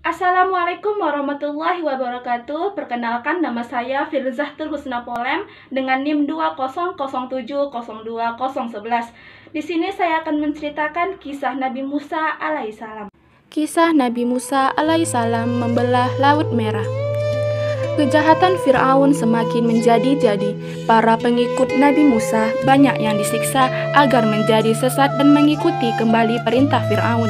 Assalamualaikum warahmatullahi wabarakatuh. Perkenalkan, nama saya Firzahtul Husna Polem dengan NIM 200702011. Di sini saya akan menceritakan kisah Nabi Musa alaihissalam. Kisah Nabi Musa alaihissalam membelah Laut Merah. Kejahatan Fir'aun semakin menjadi-jadi. Para pengikut Nabi Musa banyak yang disiksa agar menjadi sesat dan mengikuti kembali perintah Fir'aun.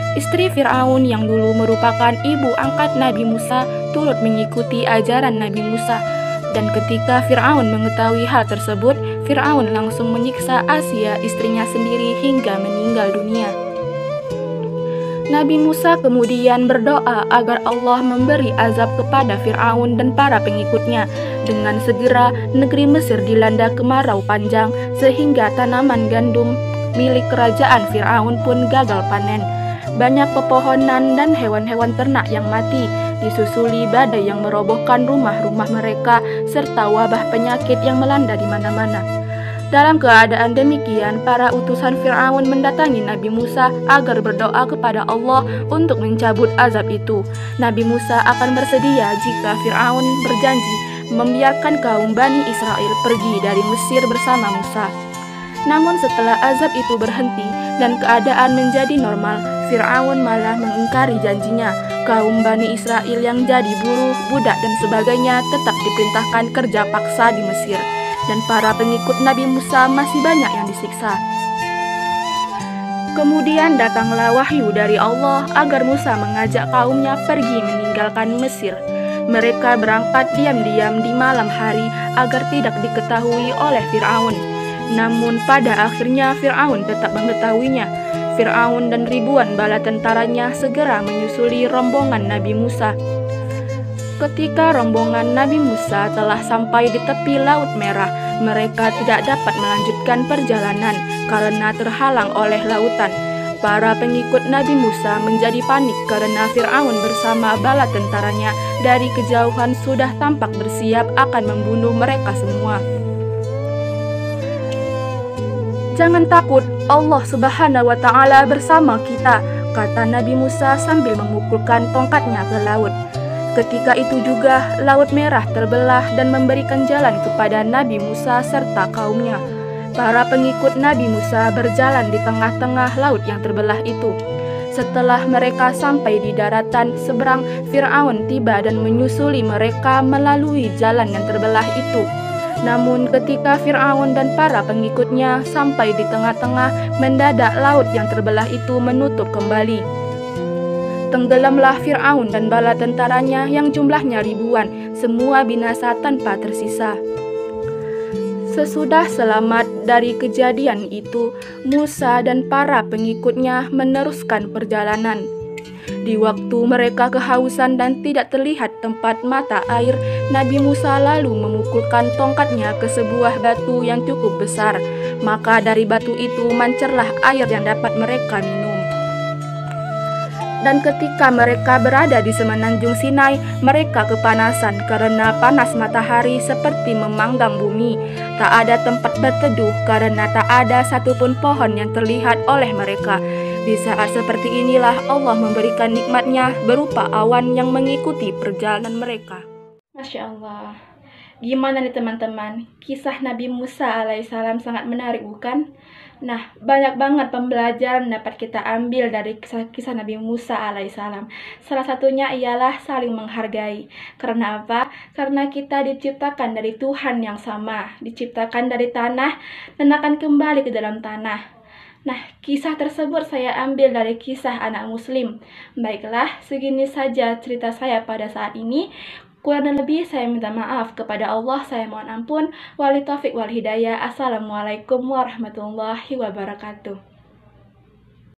Istri Fir'aun yang dulu merupakan ibu angkat Nabi Musa turut mengikuti ajaran Nabi Musa. Dan ketika Fir'aun mengetahui hal tersebut, Fir'aun langsung menyiksa Asia, istrinya sendiri, hingga meninggal dunia. Nabi Musa kemudian berdoa agar Allah memberi azab kepada Fir'aun dan para pengikutnya. Dengan segera negeri Mesir dilanda kemarau panjang sehingga tanaman gandum milik kerajaan Fir'aun pun gagal panen. Banyak pepohonan dan hewan-hewan ternak yang mati, disusuli badai yang merobohkan rumah-rumah mereka, serta wabah penyakit yang melanda di mana-mana. Dalam keadaan demikian, para utusan Fir'aun mendatangi Nabi Musa agar berdoa kepada Allah untuk mencabut azab itu. Nabi Musa akan bersedia jika Fir'aun berjanji membiarkan kaum Bani Israel pergi dari Mesir bersama Musa. Namun setelah azab itu berhenti dan keadaan menjadi normal, Fir'aun malah mengingkari janjinya. Kaum Bani Israel yang jadi buruh, budak dan sebagainya tetap diperintahkan kerja paksa di Mesir. Dan para pengikut Nabi Musa masih banyak yang disiksa. Kemudian datanglah wahyu dari Allah agar Musa mengajak kaumnya pergi meninggalkan Mesir. Mereka berangkat diam-diam di malam hari agar tidak diketahui oleh Fir'aun. Namun pada akhirnya Fir'aun tetap mengetahuinya. Fir'aun dan ribuan bala tentaranya segera menyusuli rombongan Nabi Musa. Ketika rombongan Nabi Musa telah sampai di tepi Laut Merah, mereka tidak dapat melanjutkan perjalanan karena terhalang oleh lautan. Para pengikut Nabi Musa menjadi panik karena Fir'aun bersama bala tentaranya dari kejauhan sudah tampak bersiap akan membunuh mereka semua. "Jangan takut, Allah Subhanahu wa Ta'ala bersama kita," kata Nabi Musa sambil memukulkan tongkatnya ke laut. Ketika itu juga Laut Merah terbelah dan memberikan jalan kepada Nabi Musa serta kaumnya. Para pengikut Nabi Musa berjalan di tengah-tengah laut yang terbelah itu. Setelah mereka sampai di daratan seberang, Fir'aun tiba dan menyusuli mereka melalui jalan yang terbelah itu. Namun ketika Fir'aun dan para pengikutnya sampai di tengah-tengah, mendadak laut yang terbelah itu menutup kembali. Tenggelamlah Fir'aun dan bala tentaranya yang jumlahnya ribuan, semua binasa tanpa tersisa. Sesudah selamat dari kejadian itu, Musa dan para pengikutnya meneruskan perjalanan. Di waktu mereka kehausan dan tidak terlihat tempat mata air, Nabi Musa lalu memukulkan tongkatnya ke sebuah batu yang cukup besar. Maka dari batu itu mancarlah air yang dapat mereka minum. Dan ketika mereka berada di semenanjung Sinai, mereka kepanasan karena panas matahari seperti memanggang bumi. Tak ada tempat berteduh karena tak ada satupun pohon yang terlihat oleh mereka. Di saat seperti inilah Allah memberikan nikmatnya berupa awan yang mengikuti perjalanan mereka. Masya Allah. Gimana nih teman-teman? Kisah Nabi Musa alaihissalam sangat menarik, bukan? Nah, banyak banget pembelajaran dapat kita ambil dari kisah Nabi Musa alaihissalam. Salah satunya ialah saling menghargai. Karena apa? Karena kita diciptakan dari Tuhan yang sama, diciptakan dari tanah dan akan kembali ke dalam tanah. Nah, kisah tersebut saya ambil dari kisah anak muslim. Baiklah, segini saja cerita saya pada saat ini. Kurang dan lebih saya minta maaf kepada Allah, saya mohon ampun. Wali taufik wal hidayah. Assalamualaikum warahmatullahi wabarakatuh.